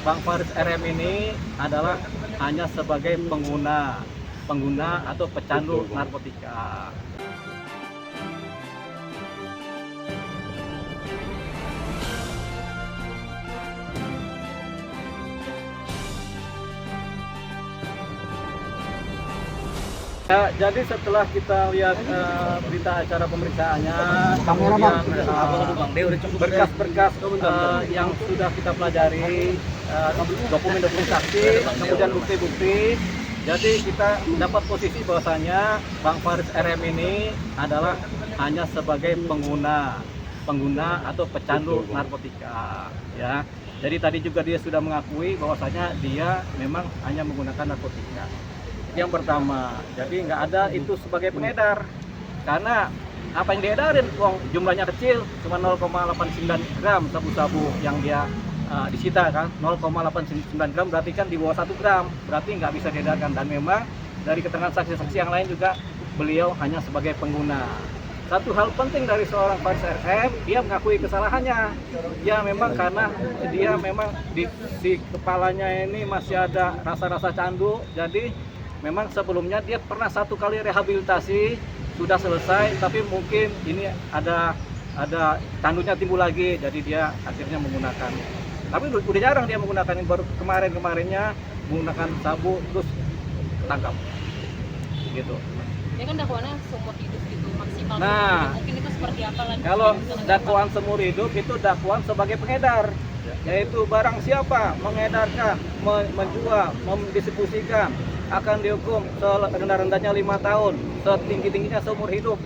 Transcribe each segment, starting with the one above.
Bang Faris RM ini adalah hanya sebagai pengguna atau pecandu narkotika. Ya, jadi setelah kita lihat berita acara pemeriksaannya, kemudian berkas-berkas yang sudah kita pelajari, dokumen-dokumen saksi, kemudian bukti-bukti, jadi kita dapat posisi bahwasanya Bang Faris RM ini adalah hanya sebagai pengguna atau pecandu narkotika. Ya, jadi tadi juga dia sudah mengakui bahwasanya dia memang hanya menggunakan narkotika. Yang pertama, jadi nggak ada itu sebagai pengedar, karena apa yang diedarin, jumlahnya kecil, cuma 0,89 gram sabu-sabu yang dia disita kan, 0,89 gram berarti kan di bawah 1 gram, berarti nggak bisa diedarkan. Dan memang dari keterangan saksi-saksi yang lain juga beliau hanya sebagai pengguna. Satu hal penting dari seorang Faris RM, dia mengakui kesalahannya. Ya memang karena dia memang di kepalanya ini masih ada rasa-rasa candu, jadi memang sebelumnya dia pernah 1 kali rehabilitasi, sudah selesai, tapi mungkin ini ada candunya timbul lagi, jadi dia akhirnya menggunakan. Tapi udah jarang dia menggunakan, ini baru kemarinnya menggunakan sabu terus tangkap, gitu. Dia kan dakwaannya seumur hidup gitu, maksimal. Nah, mungkin itu seperti apa lagi? Kalau dakwaan seumur hidup itu dakwaan sebagai pengedar, yaitu barang siapa mengedarkan, menjual, mendistribusikan akan dihukum serendah-rendahnya 5 tahun, setinggi-tingginya seumur hidup,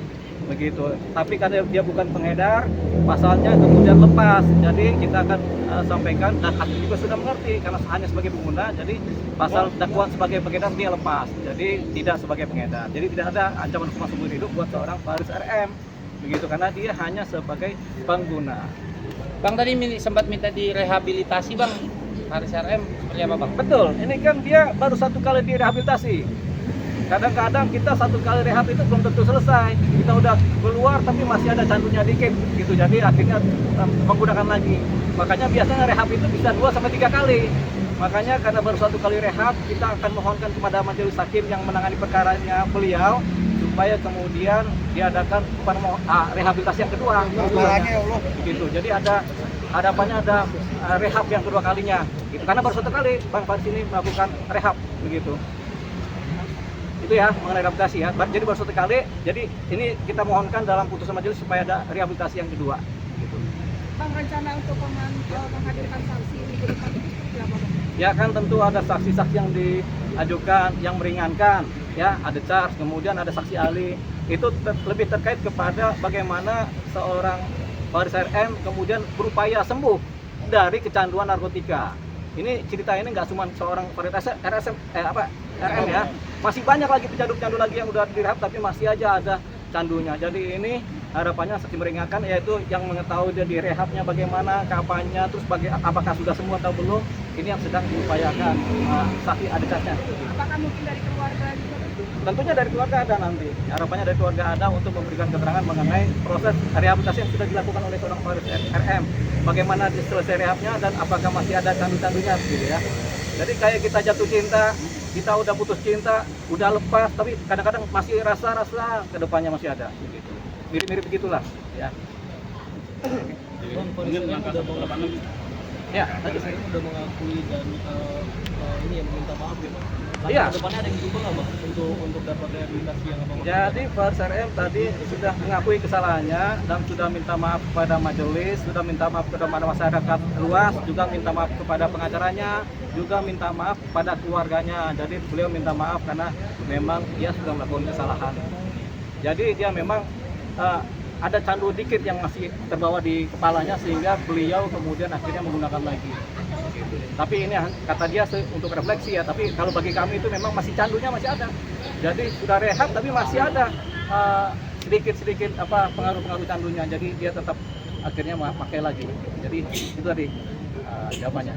begitu. Tapi karena dia bukan pengedar, pasalnya kemudian lepas. Jadi kita akan sampaikan, dan hakim juga sudah mengerti karena hanya sebagai pengguna, jadi pasal dakwaan sebagai pengedar dia lepas, jadi tidak sebagai pengedar. Jadi tidak ada ancaman hukuman seumur hidup buat seorang Faris RM, begitu, karena dia hanya sebagai pengguna. Bang tadi sempat minta direhabilitasi Bang, Faris RM seperti apa Bang? Betul, ini kan dia baru 1 kali direhabilitasi. Kadang-kadang kita 1 kali rehab itu belum tentu selesai. Kita udah keluar tapi masih ada candunya dikit gitu. Jadi akhirnya menggunakan lagi. Makanya biasanya rehab itu bisa 2-3 kali. Makanya karena baru 1 kali rehab, kita akan mohonkan kepada majelis hakim yang menangani perkaranya beliau supaya kemudian diadakan rehabilitasi yang kedua. Begitu. Jadi ada rehab yang kedua kalinya. Gitu. Karena baru 1 kali Bang Faris ini melakukan rehab, begitu. Itu ya mengenai rehabilitasi ya. Jadi baru 1 kali. Jadi ini kita mohonkan dalam putusan majelis supaya ada rehabilitasi yang kedua. Gitu. Bang, rencana untuk menghadirkan saksi ini ke depan itu seperti apa Bang? Ya kan tentu ada saksi-saksi yang diajukan yang meringankan, ya ada charge, kemudian ada saksi ahli. Itu lebih terkait kepada bagaimana seorang Faris RM kemudian berupaya sembuh dari kecanduan narkotika. Ini cerita ini nggak cuma seorang Faris RM ya, masih banyak lagi pecandu-pecandu lagi yang udah direhab tapi masih aja ada candunya. Jadi ini harapannya saksi meringankan, yaitu yang mengetahui dia direhabnya bagaimana, kapannya, terus apakah sudah semua atau belum, ini yang sedang diupayakan. Saksi ada casnya. Apakah mungkin dari keluarga juga? Tentunya dari keluarga ada nanti. Harapannya dari keluarga ada untuk memberikan keterangan mengenai proses rehabilitasi yang sudah dilakukan oleh seorang Faris RM. Bagaimana selesai rehabnya dan apakah masih ada candu-candunya gitu ya. Jadi kayak kita jatuh cinta, kita udah putus cinta, udah lepas, tapi kadang-kadang masih rasa-rasa kedepannya masih ada. Begitu. Mirip-mirip begitulah ya. Bang, Faris udah mengakui. Ya, Faris udah mengakui dan ini yang meminta maaf ya Bang. Iya. Kedepannya ada yang berubah nggak Bang untuk dapat rehabilitasi yang Abang? Jadi Faris RM tadi sudah mengakui kesalahannya dan sudah minta maaf kepada majelis, sudah minta maaf kepada masyarakat luas, juga minta maaf kepada pengacaranya, juga minta maaf kepada keluarganya. Jadi beliau minta maaf karena memang dia sudah melakukan kesalahan. Jadi dia memang ada candu dikit yang masih terbawa di kepalanya sehingga beliau kemudian akhirnya menggunakan lagi. Tapi ini kata dia untuk refleksi ya, tapi kalau bagi kami itu memang masih candunya masih ada. Jadi sudah rehab tapi masih ada sedikit-sedikit pengaruh-pengaruh candunya. Jadi dia tetap akhirnya pakai lagi. Jadi itu tadi jawabannya.